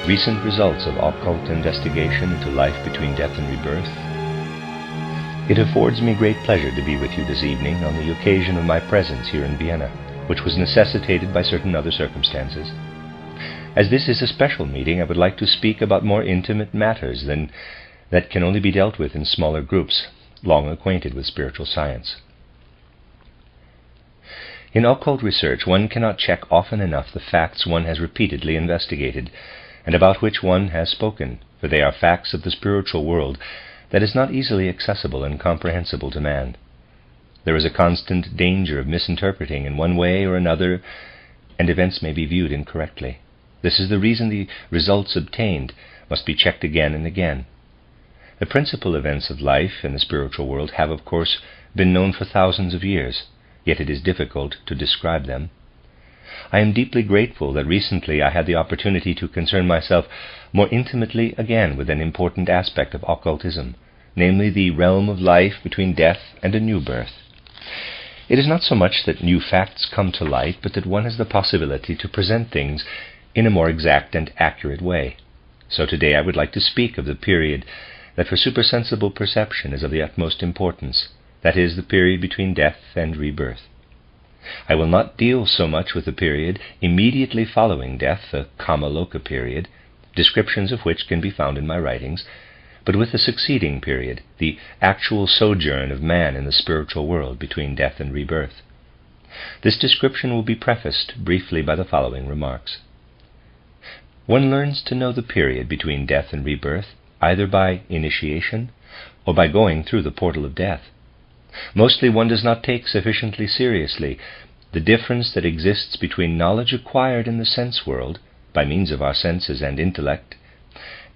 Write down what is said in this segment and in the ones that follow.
recent results of occult investigation into life between death and rebirth. It affords me great pleasure to be with you this evening on the occasion of my presence here in Vienna, which was necessitated by certain other circumstances. As this is a special meeting, I would like to speak about more intimate matters that can only be dealt with in smaller groups, long acquainted with spiritual science. In occult research, one cannot check often enough the facts one has repeatedly investigated, and about which one has spoken, for they are facts of the spiritual world that is not easily accessible and comprehensible to man. There is a constant danger of misinterpreting in one way or another, and events may be viewed incorrectly. This is the reason the results obtained must be checked again and again. The principal events of life in the spiritual world have, of course, been known for thousands of years, yet it is difficult to describe them. I am deeply grateful that recently I had the opportunity to concern myself more intimately again with an important aspect of occultism, namely the realm of life between death and a new birth. It is not so much that new facts come to light, but that one has the possibility to present things in a more exact and accurate way. So today I would like to speak of the period that for supersensible perception is of the utmost importance, that is, the period between death and rebirth. I will not deal so much with the period immediately following death, the Kamaloka period, descriptions of which can be found in my writings, but with the succeeding period, the actual sojourn of man in the spiritual world between death and rebirth. This description will be prefaced briefly by the following remarks. One learns to know the period between death and rebirth either by initiation or by going through the portal of death. Mostly one does not take sufficiently seriously the difference that exists between knowledge acquired in the sense world by means of our senses and intellect,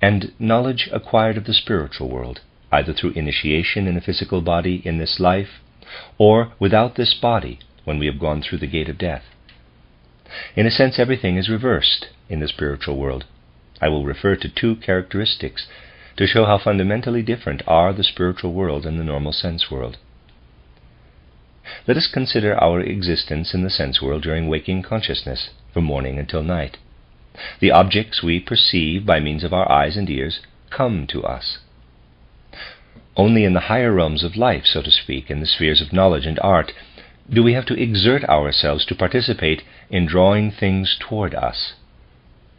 and knowledge acquired of the spiritual world, either through initiation in a physical body in this life, or without this body when we have gone through the gate of death. In a sense, everything is reversed in the spiritual world. I will refer to two characteristics to show how fundamentally different are the spiritual world and the normal sense world. Let us consider our existence in the sense world during waking consciousness, from morning until night. The objects we perceive by means of our eyes and ears come to us. Only in the higher realms of life, so to speak, in the spheres of knowledge and art, do we have to exert ourselves to participate in drawing things toward us.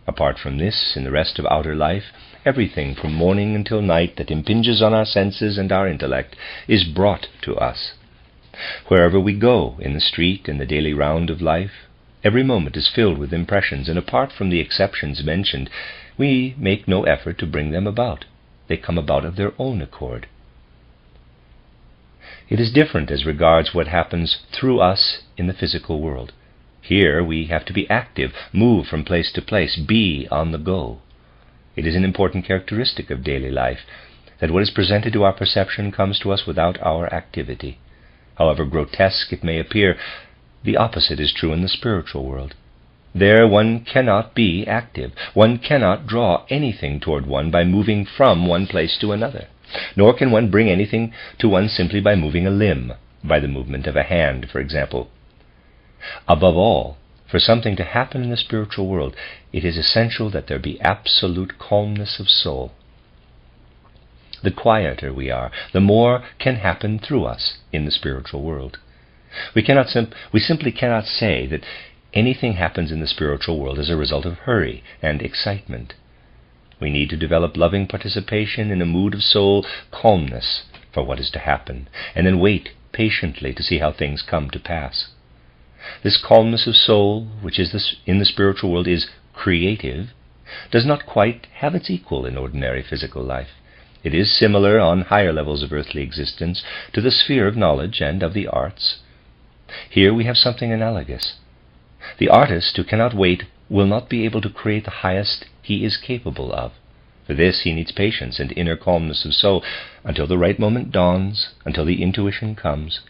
Apart from this, in the rest of outer life, everything from morning until night that impinges on our senses and our intellect is brought to us. Wherever we go, in the street, in the daily round of life, every moment is filled with impressions, and apart from the exceptions mentioned, we make no effort to bring them about. They come about of their own accord. It is different as regards what happens through us in the physical world. Here we have to be active, move from place to place, be on the go. It is an important characteristic of daily life that what is presented to our perception comes to us without our activity. However grotesque it may appear, the opposite is true in the spiritual world. There one cannot be active. One cannot draw anything toward one by moving from one place to another. Nor can one bring anything to one simply by moving a limb, by the movement of a hand, for example. Above all, for something to happen in the spiritual world, it is essential that there be absolute calmness of soul. The quieter we are, the more can happen through us in the spiritual world. We simply cannot say that anything happens in the spiritual world as a result of hurry and excitement. We need to develop loving participation in a mood of soul calmness for what is to happen, and then wait patiently to see how things come to pass. This calmness of soul, which is in the spiritual world is creative, does not quite have its equal in ordinary physical life. It is similar on higher levels of earthly existence to the sphere of knowledge and of the arts. Here we have something analogous. The artist who cannot wait will not be able to create the highest he is capable of. For this he needs patience and inner calmness of soul until the right moment dawns, until the intuition comes.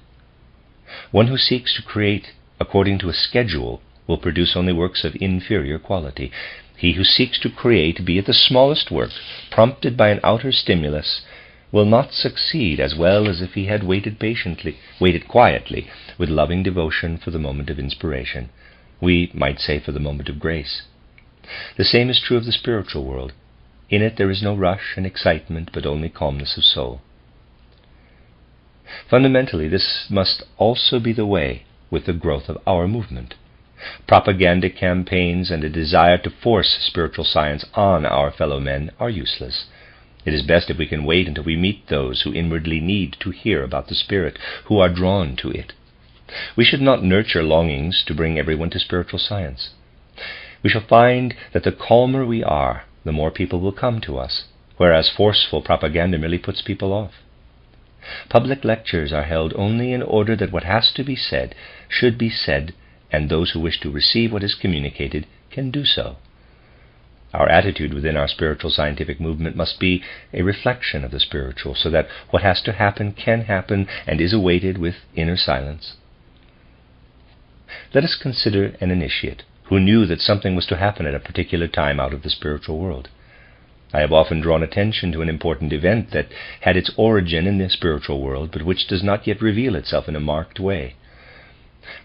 One who seeks to create according to a schedule will produce only works of inferior quality. He who seeks to create, be it the smallest work, prompted by an outer stimulus, will not succeed as well as if he had waited quietly, with loving devotion for the moment of inspiration. We might say for the moment of grace. The same is true of the spiritual world. In it there is no rush and excitement, but only calmness of soul. Fundamentally, this must also be the way with the growth of our movement. Propaganda campaigns and a desire to force spiritual science on our fellow men are useless. It is best if we can wait until we meet those who inwardly need to hear about the Spirit, who are drawn to it. We should not nurture longings to bring everyone to spiritual science. We shall find that the calmer we are, the more people will come to us, whereas forceful propaganda merely puts people off. Public lectures are held only in order that what has to be said should be said, and those who wish to receive what is communicated can do so. Our attitude within our spiritual scientific movement must be a reflection of the spiritual, so that what has to happen can happen and is awaited with inner silence. Let us consider an initiate who knew that something was to happen at a particular time out of the spiritual world. I have often drawn attention to an important event that had its origin in the spiritual world, but which does not yet reveal itself in a marked way.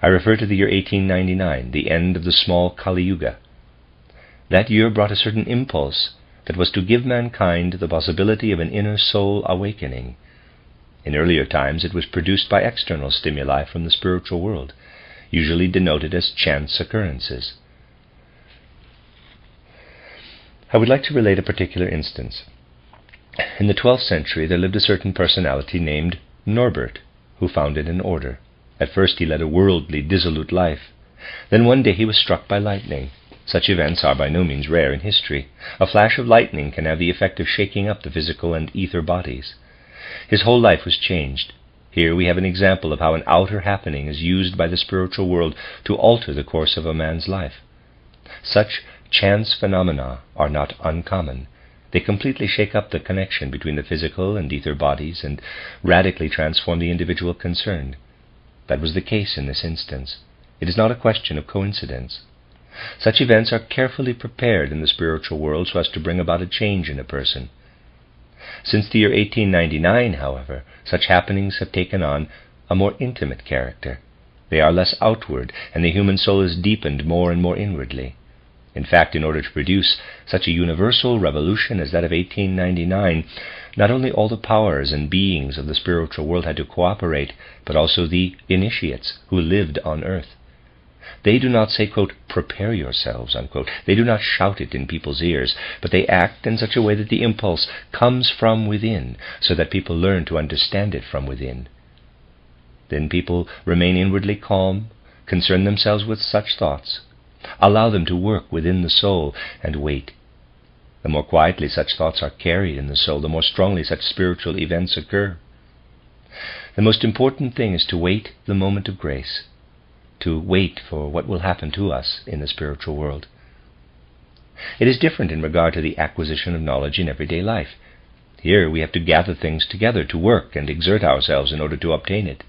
I refer to the year 1899, the end of the small Kali Yuga. That year brought a certain impulse that was to give mankind the possibility of an inner soul awakening. In earlier times it was produced by external stimuli from the spiritual world, usually denoted as chance occurrences. I would like to relate a particular instance. In the 12th century there lived a certain personality named Norbert, who founded an order. At first he led a worldly, dissolute life. Then one day he was struck by lightning. Such events are by no means rare in history. A flash of lightning can have the effect of shaking up the physical and ether bodies. His whole life was changed. Here we have an example of how an outer happening is used by the spiritual world to alter the course of a man's life. Such chance phenomena are not uncommon. They completely shake up the connection between the physical and ether bodies and radically transform the individual concerned. That was the case in this instance. It is not a question of coincidence. Such events are carefully prepared in the spiritual world so as to bring about a change in a person. Since the year 1899, however, such happenings have taken on a more intimate character. They are less outward, and the human soul is deepened more and more inwardly. In fact, in order to produce such a universal revolution as that of 1899, not only all the powers and beings of the spiritual world had to cooperate, but also the initiates who lived on earth. They do not say, quote, "prepare yourselves," unquote. They do not shout it in people's ears, but they act in such a way that the impulse comes from within, so that people learn to understand it from within. Then people remain inwardly calm, concern themselves with such thoughts, allow them to work within the soul, and wait. The more quietly such thoughts are carried in the soul, the more strongly such spiritual events occur. The most important thing is to wait the moment of grace, to wait for what will happen to us in the spiritual world. It is different in regard to the acquisition of knowledge in everyday life. Here we have to gather things together, to work and exert ourselves in order to obtain it.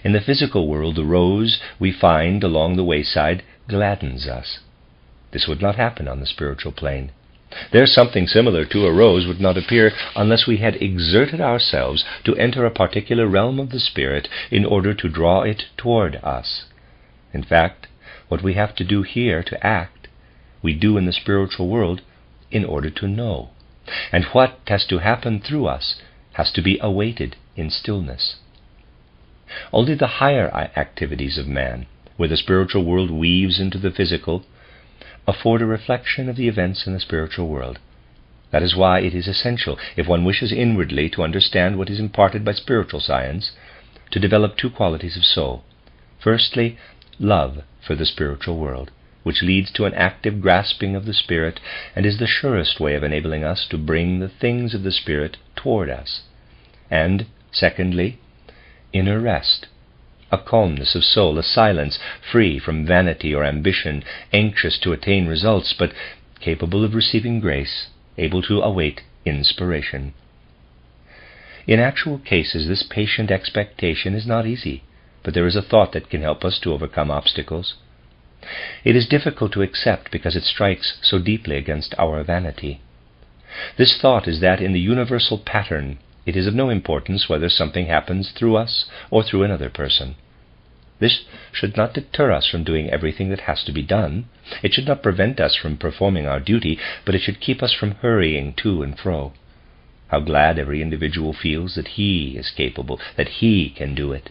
In the physical world, the rose we find along the wayside gladdens us. This would not happen on the spiritual plane. There something similar to a rose would not appear unless we had exerted ourselves to enter a particular realm of the spirit in order to draw it toward us. In fact, what we have to do here to act, we do in the spiritual world in order to know. And what has to happen through us has to be awaited in stillness. Only the higher activities of man, where the spiritual world weaves into the physical, afford a reflection of the events in the spiritual world. That is why it is essential, if one wishes inwardly to understand what is imparted by spiritual science, to develop two qualities of soul. Firstly, love for the spiritual world, which leads to an active grasping of the Spirit and is the surest way of enabling us to bring the things of the Spirit toward us. And, secondly, inner rest, a calmness of soul, a silence free from vanity or ambition, anxious to attain results, but capable of receiving grace, able to await inspiration. In actual cases, this patient expectation is not easy, but there is a thought that can help us to overcome obstacles. It is difficult to accept because it strikes so deeply against our vanity. This thought is that in the universal pattern, it is of no importance whether something happens through us or through another person. This should not deter us from doing everything that has to be done. It should not prevent us from performing our duty, but it should keep us from hurrying to and fro. How glad every individual feels that he is capable, that he can do it.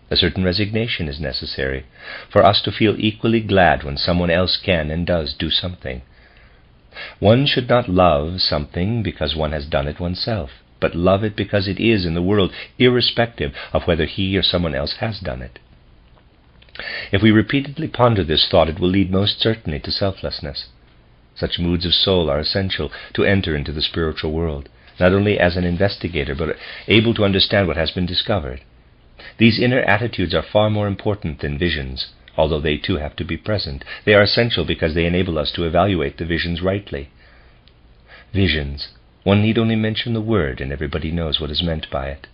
A certain resignation is necessary for us to feel equally glad when someone else can and does do something. One should not love something because one has done it oneself, but love it because it is in the world, irrespective of whether he or someone else has done it. If we repeatedly ponder this thought, it will lead most certainly to selflessness. Such moods of soul are essential to enter into the spiritual world, not only as an investigator, but able to understand what has been discovered. These inner attitudes are far more important than visions, although they too have to be present. They are essential because they enable us to evaluate the visions rightly. Visions. One need only mention the word and everybody knows what is meant by it.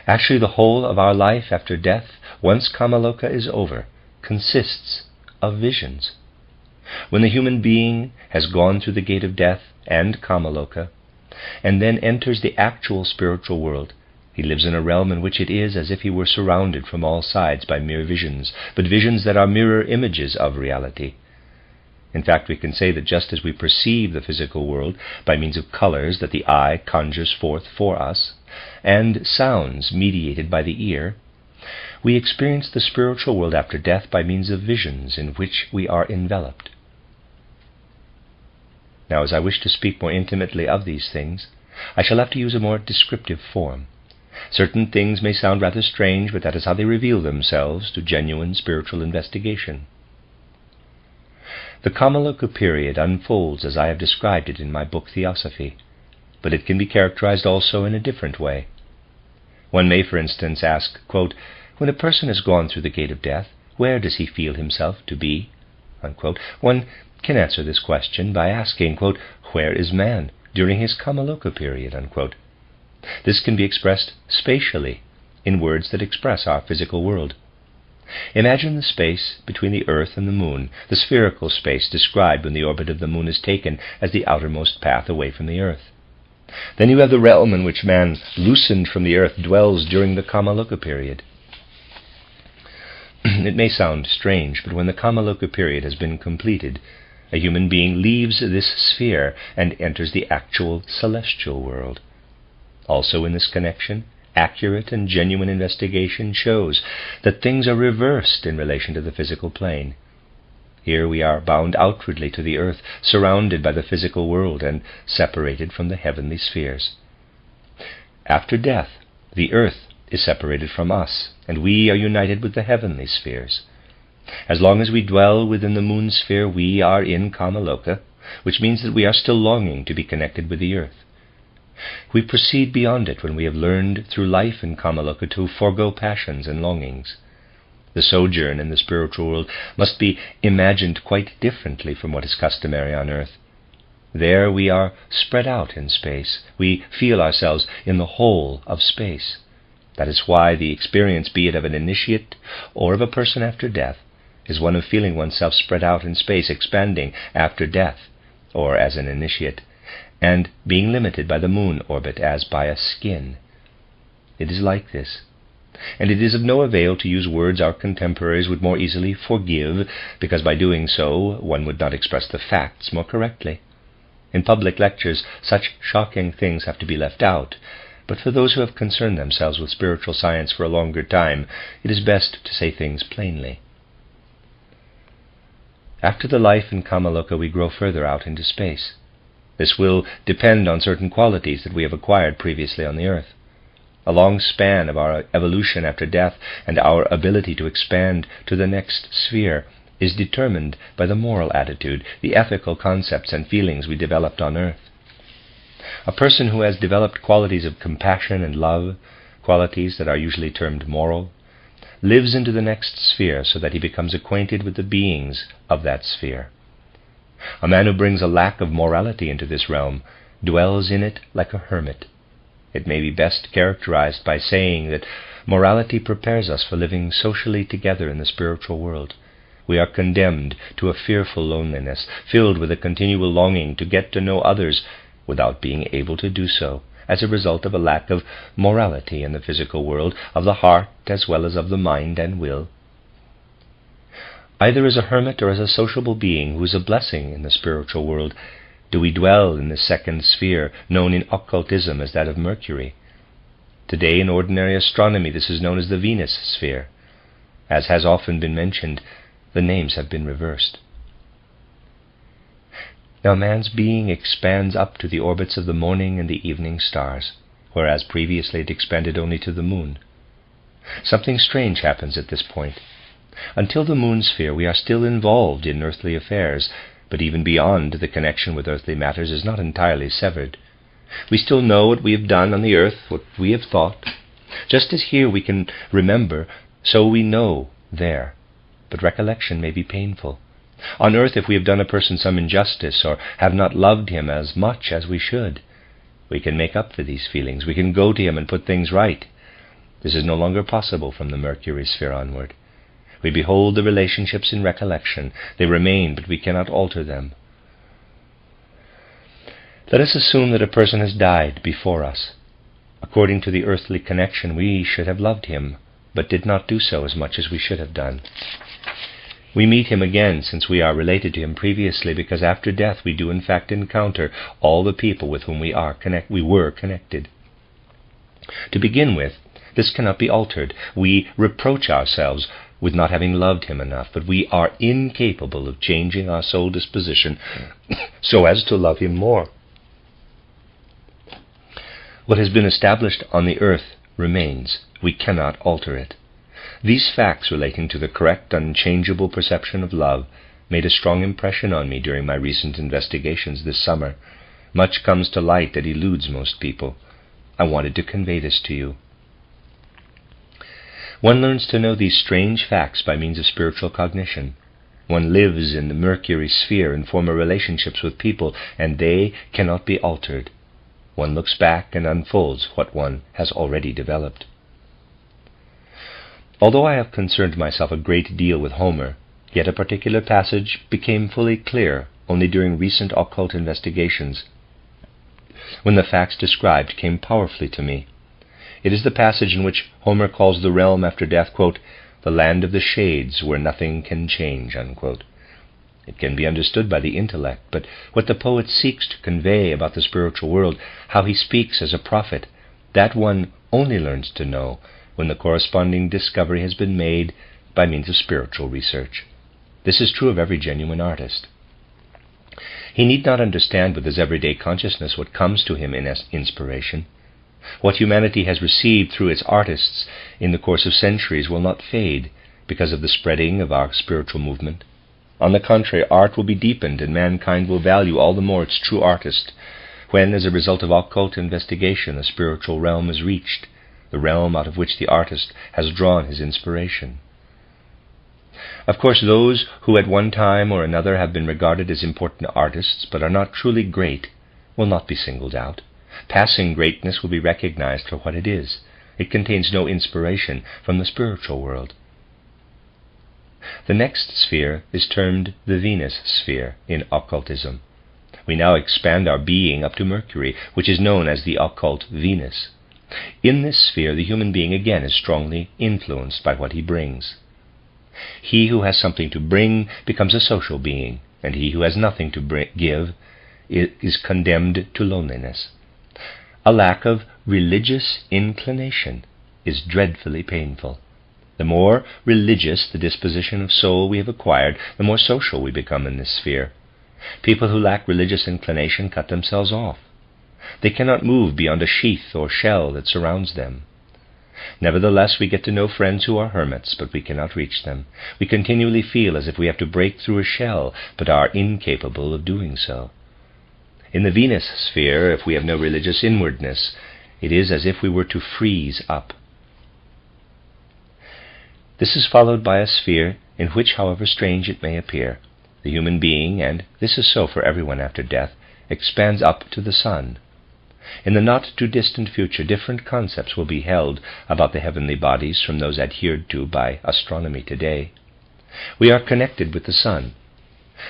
Actually, the whole of our life after death, once Kamaloka is over, consists of visions. When the human being has gone through the gate of death and Kamaloka, and then enters the actual spiritual world, he lives in a realm in which it is as if he were surrounded from all sides by mere visions, but visions that are mirror images of reality. In fact, we can say that just as we perceive the physical world by means of colors that the eye conjures forth for us, and sounds mediated by the ear, we experience the spiritual world after death by means of visions in which we are enveloped. Now, as I wish to speak more intimately of these things, I shall have to use a more descriptive form. Certain things may sound rather strange, but that is how they reveal themselves to genuine spiritual investigation. The Kamaloka period unfolds as I have described it in my book Theosophy, but it can be characterized also in a different way. One may, for instance, ask, quote, when a person has gone through the gate of death, where does he feel himself to be? Unquote. One can answer this question by asking, quote, where is man during his Kamaloka period? Unquote. This can be expressed spatially in words that express our physical world. Imagine the space between the earth and the moon, the spherical space described when the orbit of the moon is taken as the outermost path away from the earth. Then you have the realm in which man, loosened from the earth, dwells during the Kamaloka period. It may sound strange, but when the Kamaloka period has been completed, a human being leaves this sphere and enters the actual celestial world. Also in this connection, accurate and genuine investigation shows that things are reversed in relation to the physical plane. Here we are bound outwardly to the earth, surrounded by the physical world and separated from the heavenly spheres. After death, the earth is separated from us, and we are united with the heavenly spheres. As long as we dwell within the moon sphere, we are in Kamaloka, which means that we are still longing to be connected with the earth. We proceed beyond it when we have learned through life in Kamaloka to forego passions and longings. The sojourn in the spiritual world must be imagined quite differently from what is customary on earth. There we are spread out in space. We feel ourselves in the whole of space. That is why the experience, be it of an initiate or of a person after death, is one of feeling oneself spread out in space, expanding after death, or as an initiate, and being limited by the moon orbit as by a skin. It is like this, and it is of no avail to use words our contemporaries would more easily forgive, because by doing so one would not express the facts more correctly. In public lectures, such shocking things have to be left out, but for those who have concerned themselves with spiritual science for a longer time, it is best to say things plainly. After the life in Kamaloka, we grow further out into space. This will depend on certain qualities that we have acquired previously on the earth. A long span of our evolution after death and our ability to expand to the next sphere is determined by the moral attitude, the ethical concepts and feelings we developed on earth. A person who has developed qualities of compassion and love, qualities that are usually termed moral, lives into the next sphere so that he becomes acquainted with the beings of that sphere. A man who brings a lack of morality into this realm dwells in it like a hermit. It may be best characterized by saying that morality prepares us for living socially together in the spiritual world. We are condemned to a fearful loneliness, filled with a continual longing to get to know others without being able to do so, as a result of a lack of morality in the physical world, of the heart as well as of the mind and will. Either as a hermit or as a sociable being who is a blessing in the spiritual world, do we dwell in the second sphere, known in occultism as that of Mercury. Today in ordinary astronomy this is known as the Venus sphere. As has often been mentioned, the names have been reversed. Now man's being expands up to the orbits of the morning and the evening stars, whereas previously it expanded only to the moon. Something strange happens at this point. Until the moon sphere we are still involved in earthly affairs, but even beyond, the connection with earthly matters is not entirely severed. We still know what we have done on the earth, what we have thought. Just as here we can remember, so we know there, but recollection may be painful. On earth, if we have done a person some injustice or have not loved him as much as we should, we can make up for these feelings. We can go to him and put things right. This is no longer possible from the Mercury sphere onward. We behold the relationships in recollection. They remain, but we cannot alter them. Let us assume that a person has died before us. According to the earthly connection, we should have loved him, but did not do so as much as we should have done. We meet him again, since we are related to him previously, because after death we do in fact encounter all the people with whom we were connected. To begin with, this cannot be altered. We reproach ourselves with not having loved him enough, but we are incapable of changing our soul disposition so as to love him more. What has been established on the earth remains. We cannot alter it. These facts relating to the correct, unchangeable perception of love made a strong impression on me during my recent investigations this summer. Much comes to light that eludes most people. I wanted to convey this to you. One learns to know these strange facts by means of spiritual cognition. One lives in the Mercury sphere and former relationships with people, and they cannot be altered. One looks back and unfolds what one has already developed. Although I have concerned myself a great deal with Homer, yet a particular passage became fully clear only during recent occult investigations, when the facts described came powerfully to me. It is the passage in which Homer calls the realm after death, quote, the land of the shades where nothing can change, unquote. It can be understood by the intellect, but what the poet seeks to convey about the spiritual world, how he speaks as a prophet, that one only learns to know when the corresponding discovery has been made by means of spiritual research. This is true of every genuine artist. He need not understand with his everyday consciousness what comes to him in inspiration. What humanity has received through its artists in the course of centuries will not fade because of the spreading of our spiritual movement. On the contrary, art will be deepened and mankind will value all the more its true artist when, as a result of occult investigation, the spiritual realm is reached, the realm out of which the artist has drawn his inspiration. Of course, those who at one time or another have been regarded as important artists but are not truly great will not be singled out. Passing greatness will be recognized for what it is. It contains no inspiration from the spiritual world. The next sphere is termed the Venus sphere in occultism. We now expand our being up to Mercury, which is known as the occult Venus. In this sphere, the human being again is strongly influenced by what he brings. He who has something to bring becomes a social being, and he who has nothing to give is condemned to loneliness. A lack of religious inclination is dreadfully painful. The more religious the disposition of soul we have acquired, the more social we become in this sphere. People who lack religious inclination cut themselves off. They cannot move beyond a sheath or shell that surrounds them. Nevertheless, we get to know friends who are hermits, but we cannot reach them. We continually feel as if we have to break through a shell, but are incapable of doing so. In the Venus sphere, if we have no religious inwardness, it is as if we were to freeze up. This is followed by a sphere in which, however strange it may appear, the human being, and this is so for everyone after death, expands up to the sun. In the not-too-distant future, different concepts will be held about the heavenly bodies from those adhered to by astronomy today. We are connected with the sun.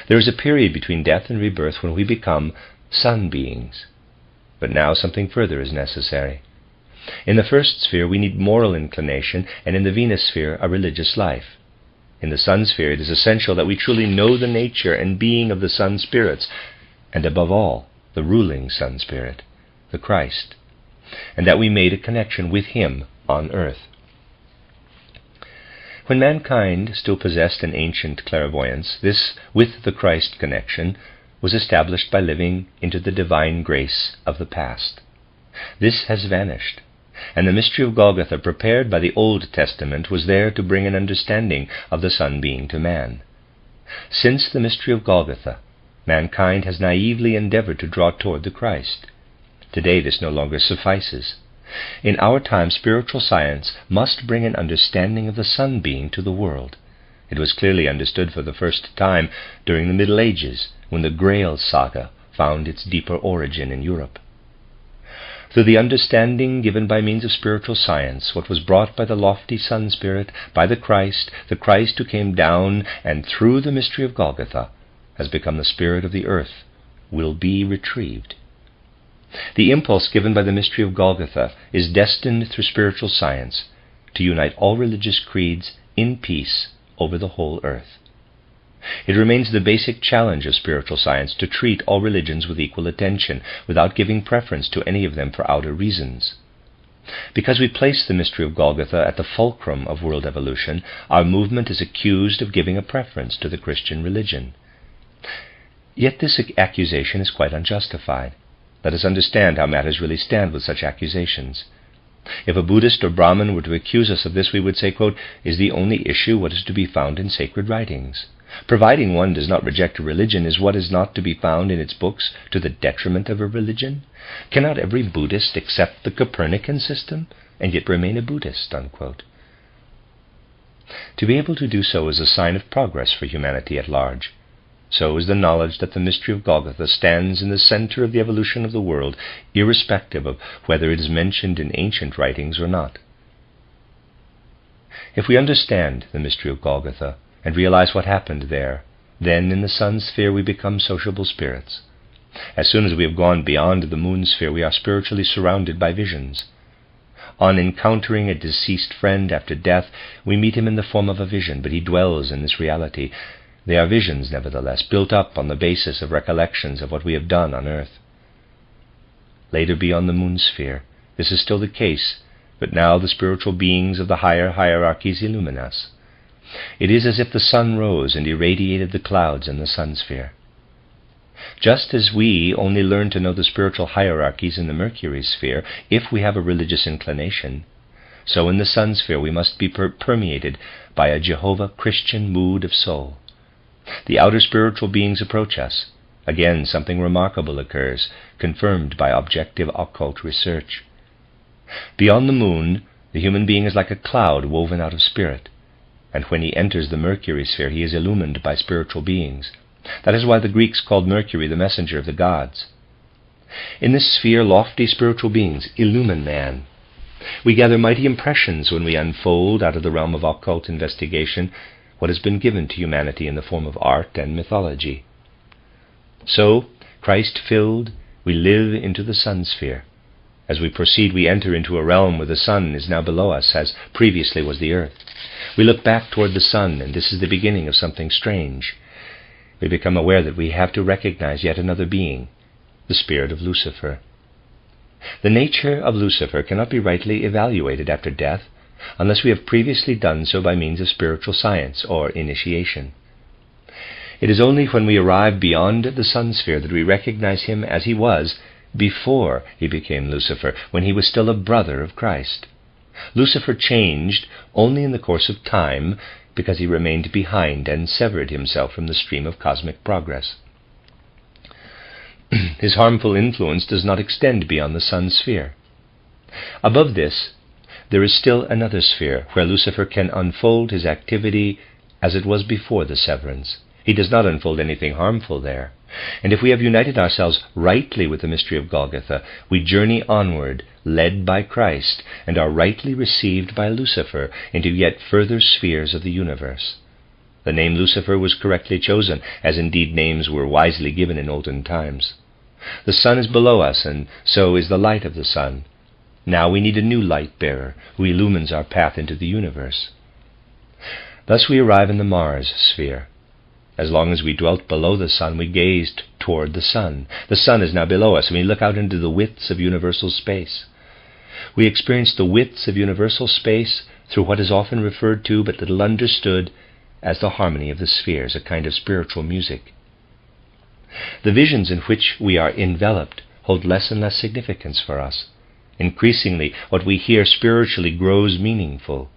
There is a period between death and rebirth when we become sun beings. But now something further is necessary. In the first sphere we need moral inclination, and in the Venus sphere a religious life. In the Sun sphere, it is essential that we truly know the nature and being of the Sun spirits, and above all, the ruling Sun spirit, the Christ, and that we made a connection with him on earth. When mankind still possessed an ancient clairvoyance, this, with the Christ connection, was established by living into the divine grace of the past. This has vanished, and the mystery of Golgotha, prepared by the Old Testament, was there to bring an understanding of the Sun being to man. Since the mystery of Golgotha, mankind has naively endeavored to draw toward the Christ. Today this no longer suffices. In our time, spiritual science must bring an understanding of the Sun being to the world. It was clearly understood for the first time during the Middle Ages, when the Grail saga found its deeper origin in Europe. Through the understanding given by means of spiritual science, what was brought by the lofty Sun spirit, by the Christ who came down and through the mystery of Golgotha has become the spirit of the earth, will be retrieved. The impulse given by the mystery of Golgotha is destined through spiritual science to unite all religious creeds in peace over the whole earth. It remains the basic challenge of spiritual science to treat all religions with equal attention, without giving preference to any of them for outer reasons. Because we place the mystery of Golgotha at the fulcrum of world evolution, our movement is accused of giving a preference to the Christian religion. Yet this accusation is quite unjustified. Let us understand how matters really stand with such accusations. If a Buddhist or Brahmin were to accuse us of this, we would say, quote, "Is the only issue what is to be found in sacred writings? Providing one does not reject a religion, is what is not to be found in its books to the detriment of a religion? Cannot every Buddhist accept the Copernican system and yet remain a Buddhist?" Unquote. To be able to do so is a sign of progress for humanity at large. So is the knowledge that the mystery of Golgotha stands in the center of the evolution of the world, irrespective of whether it is mentioned in ancient writings or not. If we understand the mystery of Golgotha and realize what happened there, then in the Sun sphere we become sociable spirits. As soon as we have gone beyond the Moon sphere, we are spiritually surrounded by visions. On encountering a deceased friend after death, we meet him in the form of a vision, but he dwells in this reality. They are visions, nevertheless, built up on the basis of recollections of what we have done on earth. Later, beyond the Moon sphere, this is still the case, but now the spiritual beings of the higher hierarchies illumine us. It is as if the sun rose and irradiated the clouds in the Sun sphere. Just as we only learn to know the spiritual hierarchies in the Mercury sphere if we have a religious inclination, so in the Sun sphere we must be permeated by a Jehovah Christian mood of soul. The outer spiritual beings approach us. Again, something remarkable occurs, confirmed by objective occult research. Beyond the Moon, the human being is like a cloud woven out of spirit, and when he enters the Mercury sphere, he is illumined by spiritual beings. That is why the Greeks called Mercury the messenger of the gods. In this sphere, lofty spiritual beings illumine man. We gather mighty impressions when we unfold out of the realm of occult investigation what has been given to humanity in the form of art and mythology. So, Christ-filled, we live into the Sun sphere. As we proceed, we enter into a realm where the Sun is now below us, as previously was the earth. We look back toward the Sun, and this is the beginning of something strange. We become aware that we have to recognize yet another being, the spirit of Lucifer. The nature of Lucifer cannot be rightly evaluated after death, unless we have previously done so by means of spiritual science or initiation. It is only when we arrive beyond the Sun sphere that we recognize him as he was before he became Lucifer, when he was still a brother of Christ. Lucifer changed only in the course of time because he remained behind and severed himself from the stream of cosmic progress. His harmful influence does not extend beyond the Sun sphere. Above this, there is still another sphere where Lucifer can unfold his activity as it was before the severance. He does not unfold anything harmful there. And if we have united ourselves rightly with the mystery of Golgotha, we journey onward, led by Christ, and are rightly received by Lucifer into yet further spheres of the universe. The name Lucifer was correctly chosen, as indeed names were wisely given in olden times. The sun is below us, and so is the light of the sun. Now we need a new light-bearer who illumines our path into the universe. Thus we arrive in the Mars sphere. As long as we dwelt below the sun, we gazed toward the sun. The sun is now below us, and we look out into the widths of universal space. We experience the widths of universal space through what is often referred to, but little understood, as the harmony of the spheres, a kind of spiritual music. The visions in which we are enveloped hold less and less significance for us. Increasingly, what we hear spiritually grows meaningful.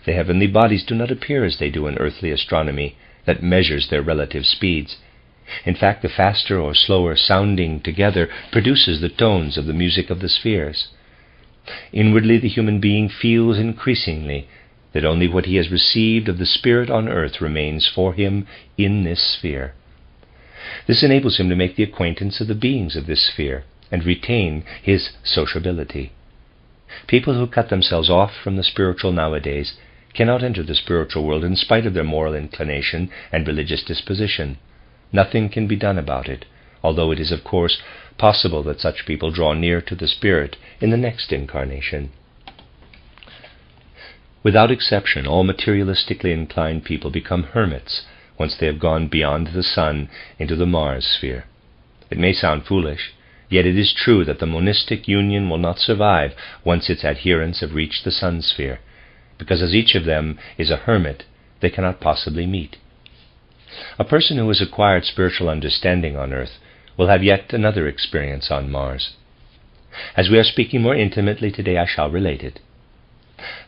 The heavenly bodies do not appear as they do in earthly astronomy, that measures their relative speeds. In fact, the faster or slower sounding together produces the tones of the music of the spheres. Inwardly, the human being feels increasingly that only what he has received of the Spirit on earth remains for him in this sphere. This enables him to make the acquaintance of the beings of this sphere and retain his sociability. People who cut themselves off from the spiritual nowadays cannot enter the spiritual world in spite of their moral inclination and religious disposition. Nothing can be done about it, although it is, of course, possible that such people draw near to the Spirit in the next incarnation. Without exception, all materialistically inclined people become hermits once they have gone beyond the sun into the Mars sphere. It may sound foolish, yet it is true that the monistic union will not survive once its adherents have reached the sun sphere, because as each of them is a hermit, they cannot possibly meet. A person who has acquired spiritual understanding on earth will have yet another experience on Mars. As we are speaking more intimately today, I shall relate it.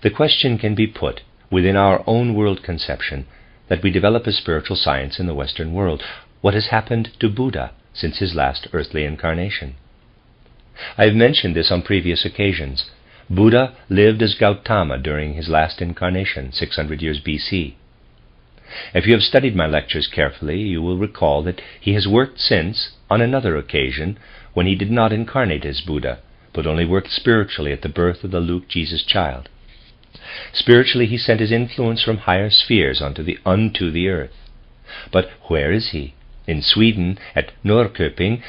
The question can be put within our own world conception that we develop a spiritual science in the Western world. What has happened to Buddha since his last earthly incarnation? I have mentioned this on previous occasions. Buddha lived as Gautama during his last incarnation, 600 years BC. If you have studied my lectures carefully, you will recall that he has worked since on another occasion when he did not incarnate as Buddha, but only worked spiritually at the birth of the Luke Jesus child. Spiritually, he sent his influence from higher spheres onto the earth. But where is he? In Sweden, at Norrköping,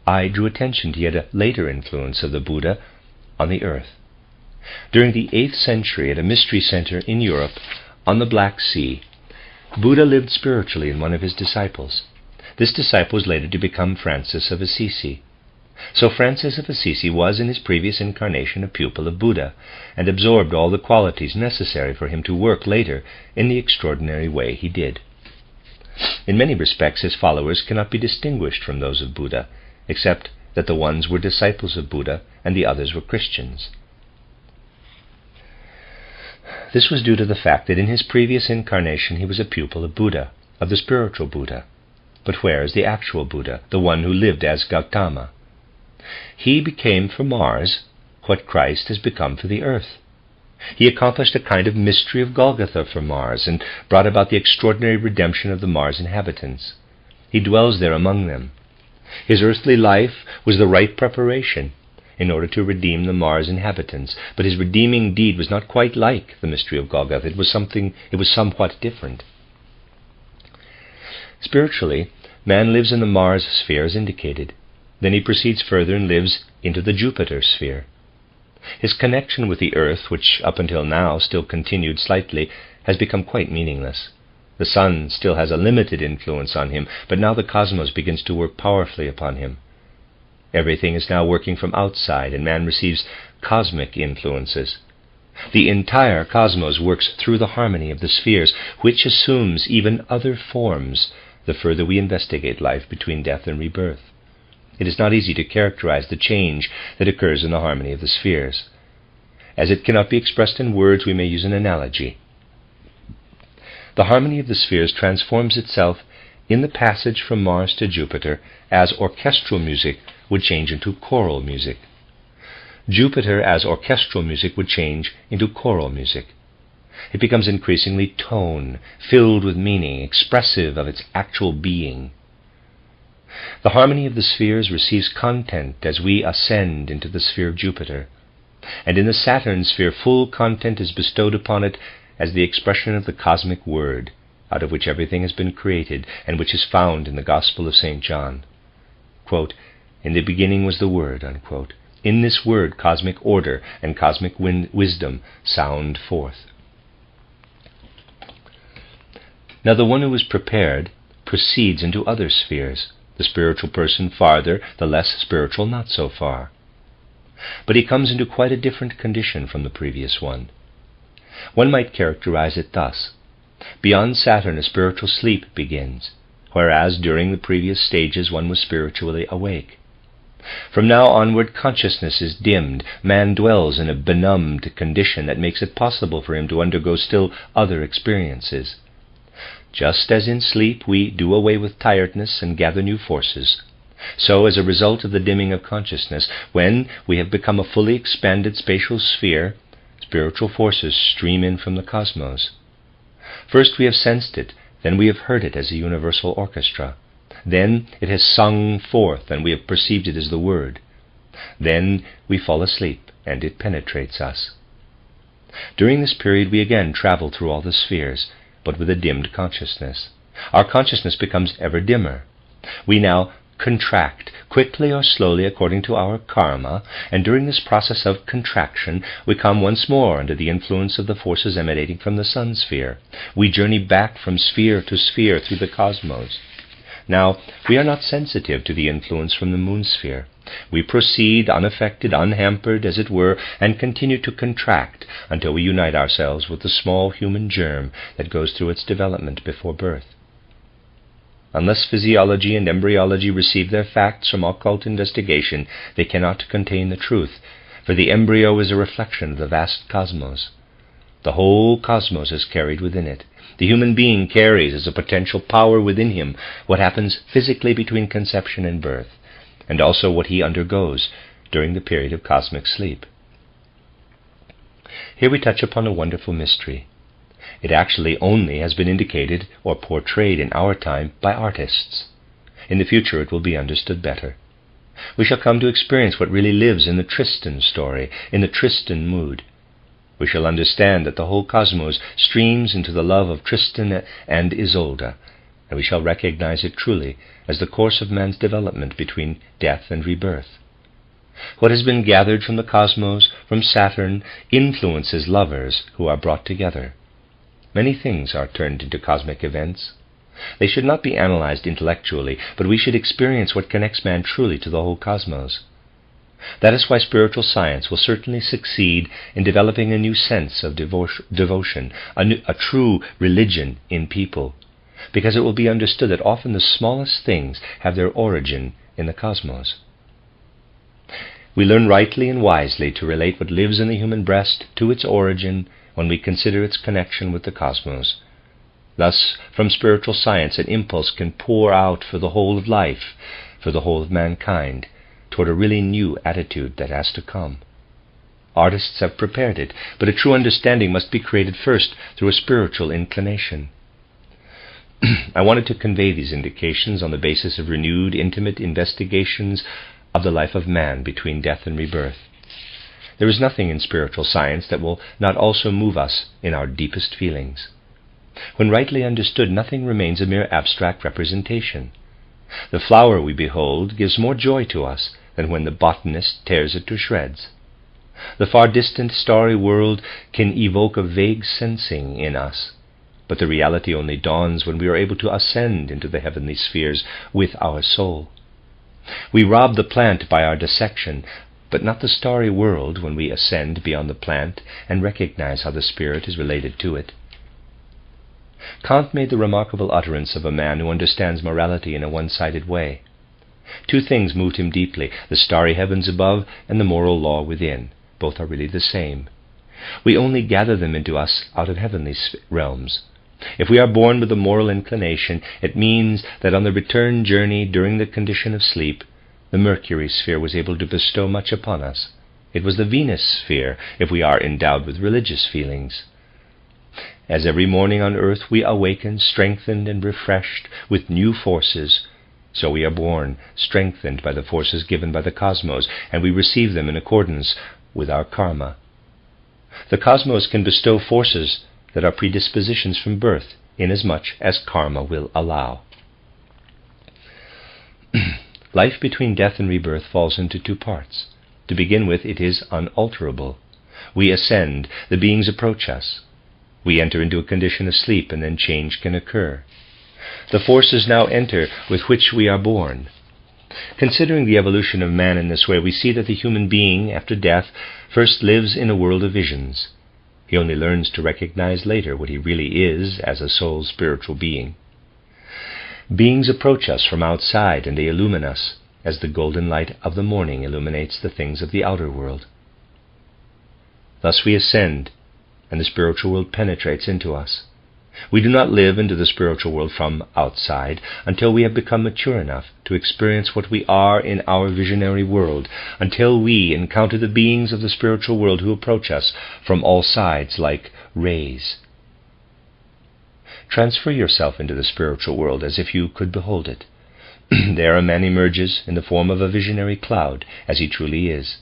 I drew attention to yet a later influence of the Buddha on the earth. During the 8th century, at a mystery center in Europe, on the Black Sea, Buddha lived spiritually in one of his disciples. This disciple was later to become Francis of Assisi. So Francis of Assisi was in his previous incarnation a pupil of Buddha, and absorbed all the qualities necessary for him to work later in the extraordinary way he did. In many respects, his followers cannot be distinguished from those of Buddha, except that the ones were disciples of Buddha and the others were Christians. This was due to the fact that in his previous incarnation he was a pupil of Buddha, of the spiritual Buddha. But where is the actual Buddha, the one who lived as Gautama? He became for Mars what Christ has become for the earth. He accomplished a kind of mystery of Golgotha for Mars and brought about the extraordinary redemption of the Mars inhabitants. He dwells there among them. His earthly life was the right preparation in order to redeem the Mars inhabitants, but his redeeming deed was not quite like the mystery of Golgotha. It was somewhat different. Spiritually, man lives in the Mars sphere as indicated. Then he proceeds further and lives into the Jupiter sphere. His connection with the earth, which up until now still continued slightly, has become quite meaningless. The sun still has a limited influence on him, but now the cosmos begins to work powerfully upon him. Everything is now working from outside, and man receives cosmic influences. The entire cosmos works through the harmony of the spheres, which assumes even other forms the further we investigate life between death and rebirth. It is not easy to characterize the change that occurs in the harmony of the spheres. As it cannot be expressed in words, we may use an analogy. The harmony of the spheres transforms itself in the passage from Mars to Jupiter as orchestral music would change into choral music. Jupiter as orchestral music would change into choral music. It becomes increasingly tone, filled with meaning, expressive of its actual being. The harmony of the spheres receives content as we ascend into the sphere of Jupiter, and in the Saturn sphere full content is bestowed upon it as the expression of the cosmic word, out of which everything has been created, and which is found in the Gospel of St. John. Quote, "In the beginning was the Word," unquote. In this word, cosmic order and cosmic wisdom sound forth. Now the one who is prepared proceeds into other spheres, the spiritual person farther, the less spiritual not so far. But he comes into quite a different condition from the previous one. One might characterize it thus. Beyond Saturn a spiritual sleep begins, whereas during the previous stages one was spiritually awake. From now onward consciousness is dimmed. Man dwells in a benumbed condition that makes it possible for him to undergo still other experiences. Just as in sleep we do away with tiredness and gather new forces, so as a result of the dimming of consciousness, when we have become a fully expanded spatial sphere, spiritual forces stream in from the cosmos. First we have sensed it, then we have heard it as a universal orchestra. Then it has sung forth, and we have perceived it as the word. Then we fall asleep, and it penetrates us. During this period we again travel through all the spheres, but with a dimmed consciousness. Our consciousness becomes ever dimmer. We now contract, quickly or slowly according to our karma, and during this process of contraction we come once more under the influence of the forces emanating from the sun sphere. We journey back from sphere to sphere through the cosmos. Now, we are not sensitive to the influence from the moon sphere. We proceed unaffected, unhampered, as it were, and continue to contract until we unite ourselves with the small human germ that goes through its development before birth. Unless physiology and embryology receive their facts from occult investigation, they cannot contain the truth, for the embryo is a reflection of the vast cosmos. The whole cosmos is carried within it. The human being carries as a potential power within him what happens physically between conception and birth, and also what he undergoes during the period of cosmic sleep. Here we touch upon a wonderful mystery. It actually only has been indicated or portrayed in our time by artists. In the future it will be understood better. We shall come to experience what really lives in the Tristan story, in the Tristan mood. We shall understand that the whole cosmos streams into the love of Tristan and Isolde, and we shall recognize it truly as the course of man's development between death and rebirth. What has been gathered from the cosmos, from Saturn, influences lovers who are brought together. Many things are turned into cosmic events. They should not be analyzed intellectually, but we should experience what connects man truly to the whole cosmos. That is why spiritual science will certainly succeed in developing a new sense of devotion, a true religion in people, because it will be understood that often the smallest things have their origin in the cosmos. We learn rightly and wisely to relate what lives in the human breast to its origin when we consider its connection with the cosmos. Thus, from spiritual science, an impulse can pour out for the whole of life, for the whole of mankind, toward a really new attitude that has to come. Artists have prepared it, but a true understanding must be created first through a spiritual inclination. I wanted to convey these indications on the basis of renewed, intimate investigations of the life of man between death and rebirth. There is nothing in spiritual science that will not also move us in our deepest feelings. When rightly understood, nothing remains a mere abstract representation. The flower we behold gives more joy to us than when the botanist tears it to shreds. The far distant starry world can evoke a vague sensing in us, but the reality only dawns when we are able to ascend into the heavenly spheres with our soul. We rob the plant by our dissection, but not the starry world when we ascend beyond the plant and recognize how the spirit is related to it. Kant made the remarkable utterance of a man who understands morality in a one-sided way. Two things moved him deeply, the starry heavens above and the moral law within. Both are really the same. We only gather them into us out of heavenly realms. If we are born with a moral inclination, it means that on the return journey during the condition of sleep, the Mercury sphere was able to bestow much upon us. It was the Venus sphere, if we are endowed with religious feelings. As every morning on earth we awaken, strengthened and refreshed with new forces, so we are born, strengthened by the forces given by the cosmos, and we receive them in accordance with our karma. The cosmos can bestow forces that are predispositions from birth, inasmuch as karma will allow. Life between death and rebirth falls into two parts. To begin with, it is unalterable. We ascend, the beings approach us. We enter into a condition of sleep, and then change can occur. The forces now enter with which we are born. Considering the evolution of man in this way, we see that the human being, after death, first lives in a world of visions. He only learns to recognize later what he really is as a soul spiritual being. Beings approach us from outside, and they illumine us, as the golden light of the morning illuminates the things of the outer world. Thus we ascend, and the spiritual world penetrates into us. We do not live into the spiritual world from outside until we have become mature enough to experience what we are in our visionary world, until we encounter the beings of the spiritual world who approach us from all sides like rays. Transfer yourself into the spiritual world as if you could behold it. There a man emerges in the form of a visionary cloud, as he truly is.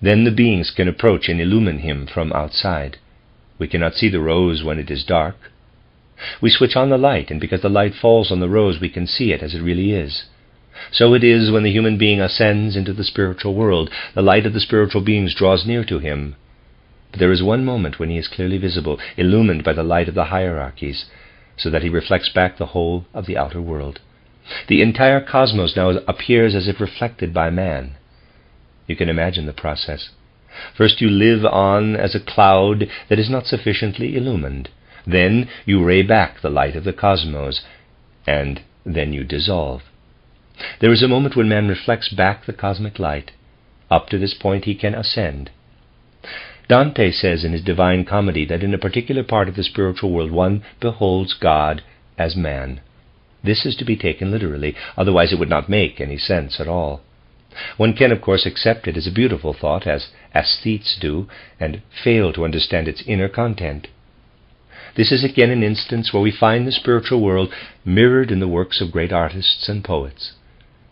Then the beings can approach and illumine him from outside. We cannot see the rose when it is dark. We switch on the light, and because the light falls on the rose, we can see it as it really is. So it is when the human being ascends into the spiritual world. The light of the spiritual beings draws near to him. But there is one moment when he is clearly visible, illumined by the light of the hierarchies, so that he reflects back the whole of the outer world. The entire cosmos now appears as if reflected by man. You can imagine the process. First you live on as a cloud that is not sufficiently illumined. Then you ray back the light of the cosmos, and then you dissolve. There is a moment when man reflects back the cosmic light. Up to this point he can ascend. Dante says in his Divine Comedy that in a particular part of the spiritual world one beholds God as man. This is to be taken literally, otherwise it would not make any sense at all. One can, of course, accept it as a beautiful thought, as aesthetes do, and fail to understand its inner content. This is again an instance where we find the spiritual world mirrored in the works of great artists and poets.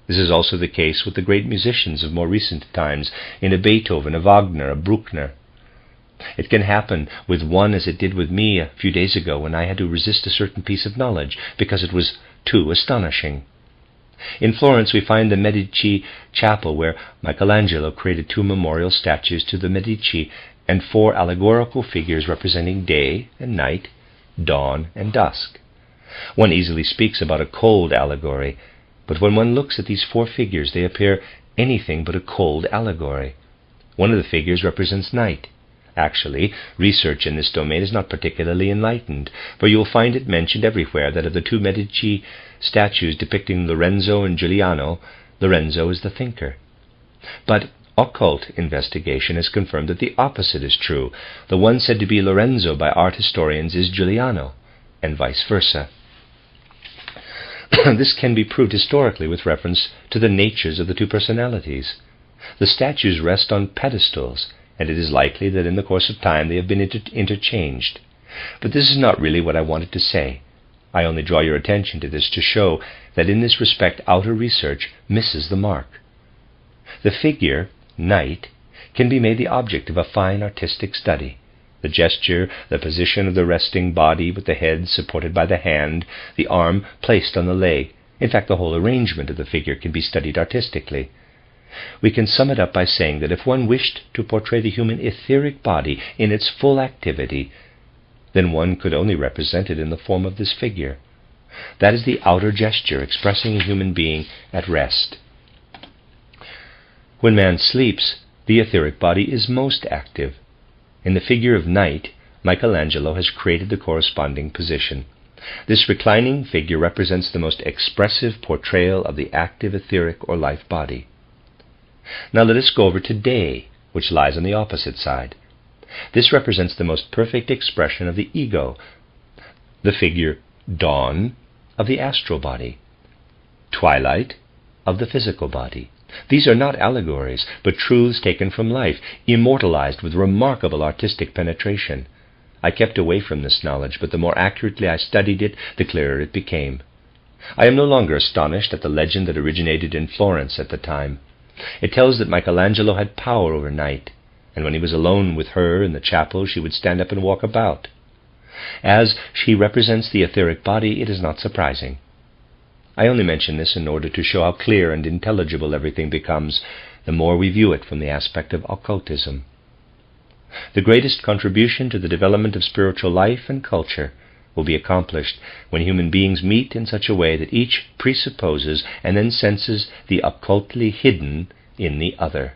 This is also the case with the great musicians of more recent times, in a Beethoven, a Wagner, a Bruckner. It can happen with one as it did with me a few days ago when I had to resist a certain piece of knowledge because it was too astonishing. In Florence we find the Medici chapel where Michelangelo created 2 memorial statues to the Medici and 4 allegorical figures representing day and night, dawn and dusk. One easily speaks about a cold allegory, but when one looks at these 4 figures they appear anything but a cold allegory. One of the figures represents night. Actually, research in this domain is not particularly enlightened, for you will find it mentioned everywhere that of the 2 Medici statues depicting Lorenzo and Giuliano, Lorenzo is the thinker. But occult investigation has confirmed that the opposite is true. The one said to be Lorenzo by art historians is Giuliano, and vice versa. This can be proved historically with reference to the natures of the 2 personalities. The statues rest on pedestals, and it is likely that in the course of time they have been interchanged. But this is not really what I wanted to say. I only draw your attention to this to show that in this respect outer research misses the mark. The figure, night, can be made the object of a fine artistic study. The gesture, the position of the resting body with the head supported by the hand, the arm placed on the leg. In fact, the whole arrangement of the figure can be studied artistically. We can sum it up by saying that if one wished to portray the human etheric body in its full activity, then one could only represent it in the form of this figure. That is the outer gesture expressing a human being at rest. When man sleeps, the etheric body is most active. In the figure of night, Michelangelo has created the corresponding position. This reclining figure represents the most expressive portrayal of the active etheric or life body. Now let us go over to day, which lies on the opposite side. This represents the most perfect expression of the ego, the figure dawn of the astral body, twilight of the physical body. These are not allegories, but truths taken from life, immortalized with remarkable artistic penetration. I kept away from this knowledge, but the more accurately I studied it, the clearer it became. I am no longer astonished at the legend that originated in Florence at the time. It tells that Michelangelo had power over night, and when he was alone with her in the chapel, she would stand up and walk about. As she represents the etheric body, it is not surprising. I only mention this in order to show how clear and intelligible everything becomes the more we view it from the aspect of occultism. The greatest contribution to the development of spiritual life and culture will be accomplished when human beings meet in such a way that each presupposes and then senses the occultly hidden in the other.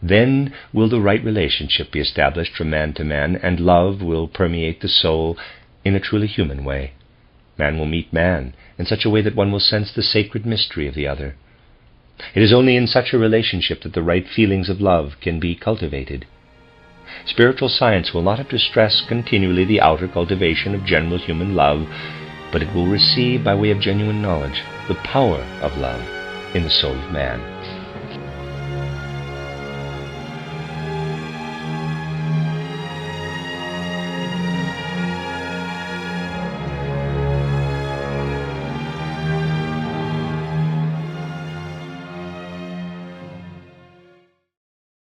Then will the right relationship be established from man to man, and love will permeate the soul in a truly human way. Man will meet man in such a way that one will sense the sacred mystery of the other. It is only in such a relationship that the right feelings of love can be cultivated. Spiritual science will not have to stress continually the outer cultivation of general human love, but it will receive, by way of genuine knowledge, the power of love in the soul of man.